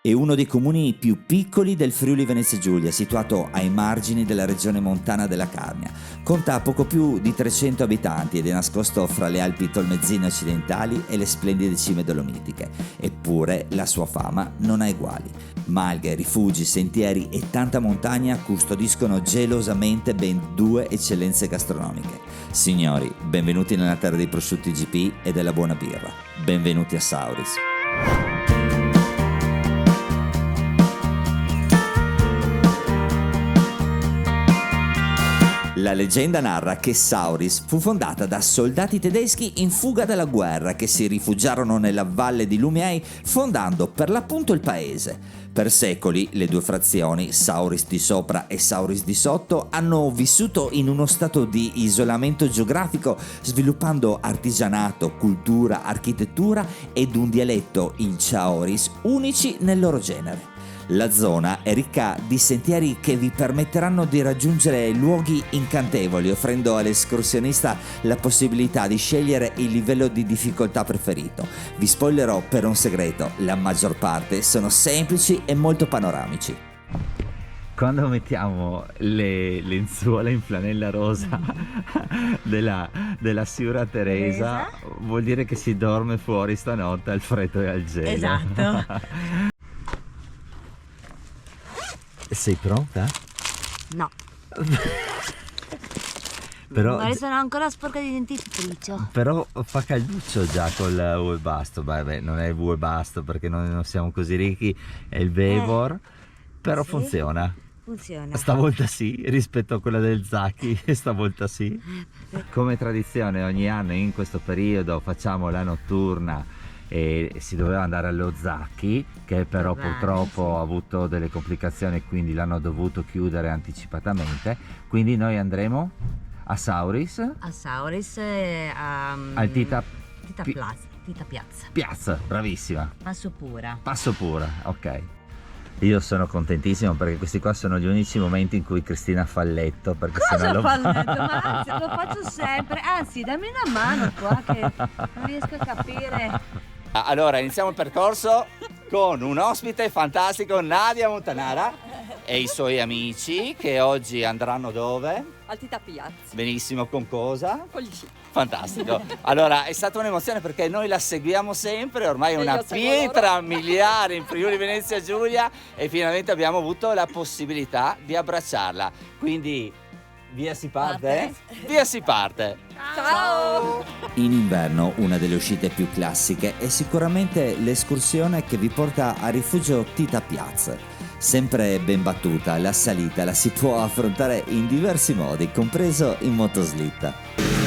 È uno dei comuni più piccoli del Friuli Venezia Giulia, situato ai margini della regione montana della Carnia. Conta poco più di 300 abitanti ed è nascosto fra le Alpi Tolmezzine occidentali e le splendide cime dolomitiche. Eppure la sua fama non ha eguali. Malghe, rifugi, sentieri e tanta montagna custodiscono gelosamente ben due eccellenze gastronomiche. Signori, benvenuti nella terra dei prosciutti GP e della buona birra. Benvenuti a Sauris. La leggenda narra che Sauris fu fondata da soldati tedeschi in fuga dalla guerra che si rifugiarono nella valle di Lumiei fondando per l'appunto il paese. Per secoli le due frazioni, Sauris di sopra e Sauris di sotto, hanno vissuto in uno stato di isolamento geografico sviluppando artigianato, cultura, architettura ed un dialetto, il Chaoris, unici nel loro genere. La zona è ricca di sentieri che vi permetteranno di raggiungere luoghi incantevoli, offrendo all'escursionista la possibilità di scegliere il livello di difficoltà preferito. Vi spoilerò per un segreto: la maggior parte sono semplici e molto panoramici. Quando mettiamo le lenzuola in flanella rosa della signora Teresa, vuol dire che si dorme fuori stanotte al freddo e al gelo. Esatto. Sei pronta? No. Però magari sono ancora sporca di dentifricio. Però fa calduccio già col Webasto. Beh, non è il Webasto perché noi non siamo così ricchi, è il Vevor. Però sì, funziona. Funziona. Stavolta sì, rispetto a quella del Zacchi, stavolta sì. Come tradizione ogni anno in questo periodo facciamo la notturna e si doveva andare allo Zacchi, che però purtroppo ha avuto delle complicazioni e quindi l'hanno dovuto chiudere anticipatamente. Quindi noi andremo a Sauris, al Tita Piazza, bravissima. Passo Pura, ok. Io sono contentissimo perché questi qua sono gli unici momenti in cui Cristina fa il letto, perché Cosa fa il letto? Ma anzi, lo faccio sempre, anzi dammi una mano qua che non riesco a capire. Allora iniziamo il percorso con un ospite fantastico, Nadia Montanara e i suoi amici, che oggi andranno dove? Al Tita Piazza. Benissimo, con cosa? Con gli sci. Fantastico. Allora è stata un'emozione perché noi la seguiamo sempre, ormai è una pietra miliare in Friuli Venezia Giulia e finalmente abbiamo avuto la possibilità di abbracciarla. Quindi via si parte? Via si parte! Ciao! In inverno una delle uscite più classiche è sicuramente l'escursione che vi porta a rifugio Tita Piazza. Sempre ben battuta, la salita la si può affrontare in diversi modi, compreso in motoslitta.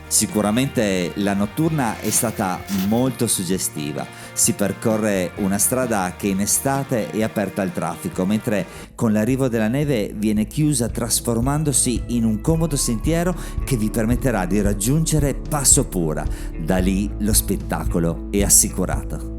Sicuramente la notturna è stata molto suggestiva. Si percorre una strada che in estate è aperta al traffico, mentre con l'arrivo della neve viene chiusa, trasformandosi in un comodo sentiero che vi permetterà di raggiungere Passo Pura. Da lì lo spettacolo è assicurato.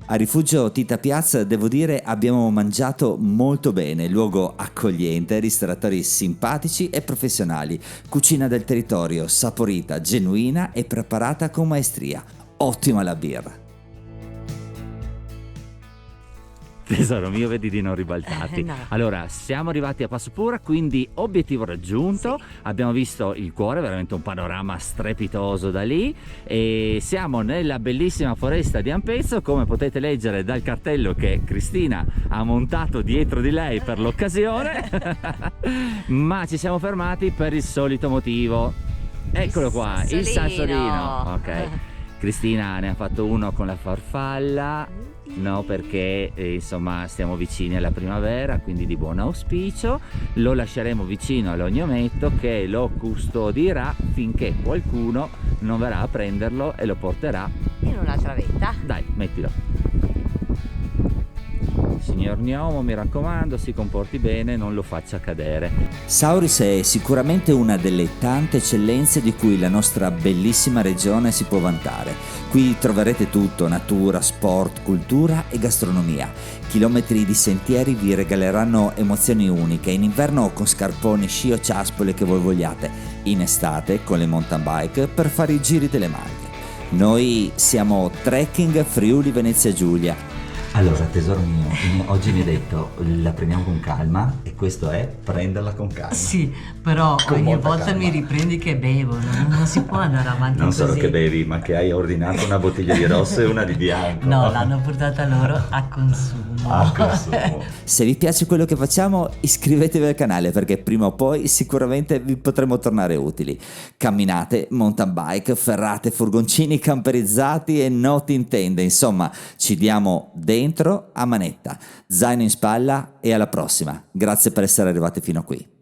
A Rifugio Tita Piazza, devo dire, abbiamo mangiato molto bene, luogo accogliente, ristoratori simpatici e professionali, cucina del territorio saporita, genuina e preparata con maestria. Ottima la birra. Tesoro mio, vedi di non ribaltarti. No. Allora, siamo arrivati a Passopura, quindi obiettivo raggiunto. Sì. Abbiamo visto il cuore, veramente un panorama strepitoso da lì. E siamo nella bellissima foresta di Ampezzo, come potete leggere dal cartello che Cristina ha montato dietro di lei per l'occasione. Ma ci siamo fermati per il solito motivo. Eccolo qua, il sassolino. Ok. Cristina ne ha fatto uno con la farfalla, no, perché insomma stiamo vicini alla primavera, quindi di buon auspicio. Lo lasceremo vicino all'ognometto che lo custodirà finché qualcuno non verrà a prenderlo e lo porterà. In un'altra vetta. Dai, mettilo. Signor Gnomo, mi raccomando, si comporti bene, non lo faccia cadere. Sauris è sicuramente una delle tante eccellenze di cui la nostra bellissima regione si può vantare. Qui troverete tutto: natura, sport, cultura e gastronomia. Chilometri di sentieri vi regaleranno emozioni uniche, in inverno con scarponi, sci o ciaspole che voi vogliate, in estate con le mountain bike per fare i giri delle Marche. Noi siamo Trekking Friuli Venezia Giulia. Allora, tesoro mio, oggi mi hai detto la prendiamo con calma e questo è prenderla con calma. Sì, però Con ogni molta volta calma. mi riprendi che bevo, non si può andare avanti Non così. solo che bevi, ma che hai ordinato una bottiglia di rosso e una di bianco. No, l'hanno portata loro a consumo. A consumo. Se vi piace quello che facciamo, iscrivetevi al canale perché prima o poi sicuramente vi potremo tornare utili. Camminate, mountain bike, ferrate, furgoncini camperizzati e noti in tenda, insomma, ci diamo dentro a manetta. Zaino in spalla e alla prossima. Grazie per essere arrivati fino a qui.